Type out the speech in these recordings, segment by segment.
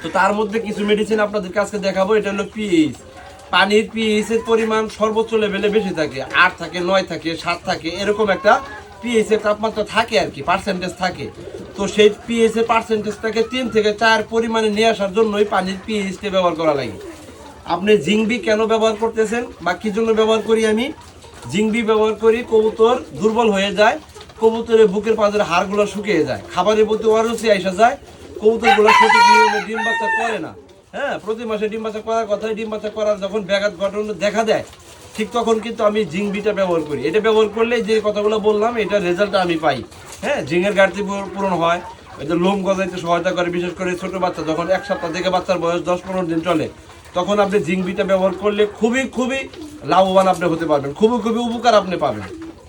তো তার মধ্যে কিছু মেডিসিন আপনাদেরকে আজকে দেখাবো। এটা হলো পিএইচ। পানির পিএইচ এর পরিমাণ সর্বোচ্চ লেভেলে বেশি থাকে, 8 থাকে, 9 থাকে, 7 থাকে, এরকম একটা পিএইচ এর তাপমাত্রা থাকে আর কি, পার্সেন্টেজ থাকে। তো সেই পিএইচ এর পার্সেন্টেজটাকে 3 থেকে 4 পরিমাণে নিয়ে আসার জন্যই পানির পিএইচটা ব্যবহার করা লাগে। আপনি জিংবি কেন ব্যবহার করতেছেন বা কি জন্য ব্যবহার করি? আমি জিংবি ব্যবহার করি, কবুতর দুর্বল হয়ে যায়, কবুতরের বুকের পাঁজরের হাড়গুলো শুকিয়ে যায়, খাবারের প্রতি অরুচি আসা যায়, কবুতরগুলো সঠিক নিয়মে ডিম বাচ্চা করে না। হ্যাঁ, প্রতি মাসে ডিম বাচ্চা করার কথা, ডিম বাচ্চা করার যখন ব্যাঘাত ঘটনা দেখা দেয়, ঠিক তখন কিন্তু আমি জিংবিটা ব্যবহার করি। এটা ব্যবহার করলে যে কথাগুলো বললাম, এটার রেজাল্টটা আমি পাই। হ্যাঁ, জিঙের ঘাটতি পূরণ হয়, এটা লোম গজাইতে সহায়তা করে, বিশেষ করে ছোট বাচ্চা যখন 1 সপ্তাহ থেকে বাচ্চার বয়স 10-15 দিন চলে, তখন আপনি জিংবিটা ব্যবহার করলে খুবই খুবই লাভবান আপনি হতে পারবেন, খুবই খুবই উপকার আপনি পাবেন।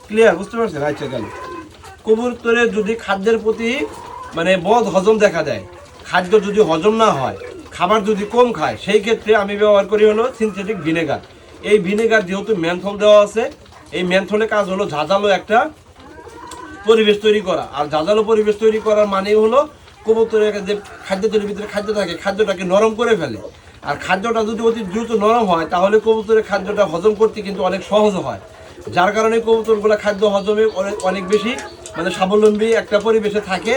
ক্লিয়ার? বুঝতে পারছেন? আচ্ছা, গেল। কবুতরের যদি খাদ্যের প্রতি মানে বদ হজম দেখা দেয়, খাদ্য যদি হজম না হয়, খাবার যদি কম খায়, সেই ক্ষেত্রে আমি ব্যবহার করি হলো সিনথেটিক ভিনেগার। এই ভিনেগার যেহেতু মেন্থল দেওয়া আছে, এই মেন্থলের কাজ হলো ঝাঁঝালো একটা পরিবেশ তৈরি করা। আর ঝাঁঝালো পরিবেশ তৈরি করার মানে হলো কবুতরের যে খাদ্য তৈরির ভিতরে খাদ্য থাকে, খাদ্যটাকে নরম করে ফেলে। আর খাদ্যটা যদি অতি দ্রুত নরম হয়, তাহলে কবুতরের খাদ্যটা হজম করতে কিন্তু অনেক সহজ হয়। যার কারণে কবুতরগুলো খাদ্য হজমে অনেক বেশি মানে স্বাবলম্বী একটা পরিবেশে থাকে।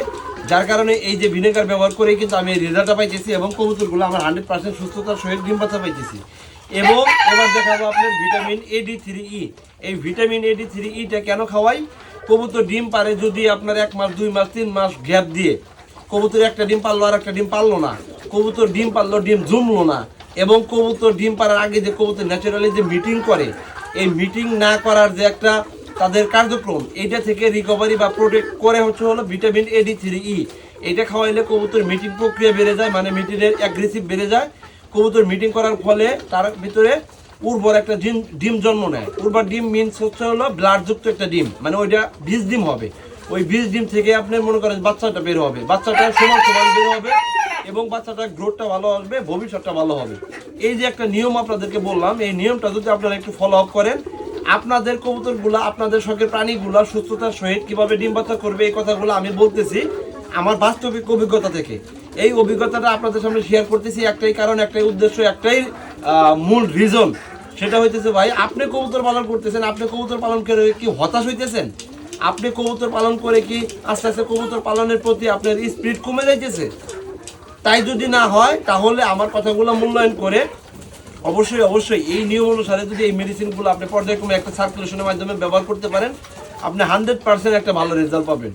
যার কারণে এই যে ভিনেগার ব্যবহার করেই কিন্তু আমি এই রেজাল্টটা পাইতেছি এবং কবুতরগুলো আমার 100% সুস্থতার সহিত ডিম বাচ্চা পাইতেছি। এবং এবার দেখাবো আপনার ভিটামিন AD3E। এই ভিটামিন AD3Eটা কেন খাওয়াই? কবুতর ডিম পারে যদি আপনার 1 মাস, 2 মাস, 3 মাস গ্যাপ দিয়ে, কবুতর একটা ডিম পারলো আর একটা ডিম পারলো না, কবুতর ডিম পারলো ডিম জমলো না, এবং কবুতর ডিম পারার আগে যে কবুতর ন্যাচারালি যে মিটিং করে, এই মিটিং না করার যে একটা তাদের কার্যক্রম, এইটা থেকে রিকভারি বা প্রোটেক্ট করে হলো ভিটামিন AD3E। এটা খাওয়াইলে কবুতর মিটিং প্রক্রিয়া বেড়ে যায়, মানে মিটিংয়ের অ্যাগ্রেসিভ বেড়ে যায়। কবুতর মিটিং করার ফলে তার ভিতরে উর্বর একটা ডিম জন্ম নেয়। উর্বর ডিম মিনস হলো ব্লাডযুক্ত একটা ডিম, মানে ওইটা বীজ ডিম হবে। ওই বীজ ডিম থেকে আপনি মনে করেন বাচ্চাটা বের হবে, বাচ্চাটা সমান সমান বের হবে এবং বাচ্চাটার গ্রোথটা ভালো আসবে, ভবিষ্যৎটা ভালো হবে। এই যে একটা নিয়ম আপনাদেরকে বললাম, এই নিয়মটা যদি আপনারা একটু ফলো আপ করেন, আপনাদের কবুতরগুলা, আপনাদের শখের প্রাণীগুলা সুস্থতার সহিত কিভাবে ডিম বাচ্চা করবে, এই কথাগুলো আমি বলতেছি আমার বাস্তবিক অভিজ্ঞতা থেকে। এই অভিজ্ঞতাটা আপনাদের সামনে শেয়ার করতেছি একটাই কারণ, একটাই উদ্দেশ্য, একটাই মূল রিজন। সেটা হইতেছে, ভাই আপনি কবুতর পালন করতেছেন, আপনি কবুতর পালন করে কি হতাশ হইতেছেন? আপনি কবুতর পালন করে কি আস্তে আস্তে কবুতর পালনের প্রতি আপনার স্পিরিট কমে যাইতেছে? তাই যদি না হয়, তাহলে আমার কথাগুলো মূল্যায়ন করে অবশ্যই এই নিয়ম অনুসারে যদি এই মেডিসিনগুলো আপনি পর্যায়ক্রমে একটা সার্কুলেশনের মাধ্যমে ব্যবহার করতে পারেন, আপনি 100% একটা ভালো রেজাল্ট পাবেন।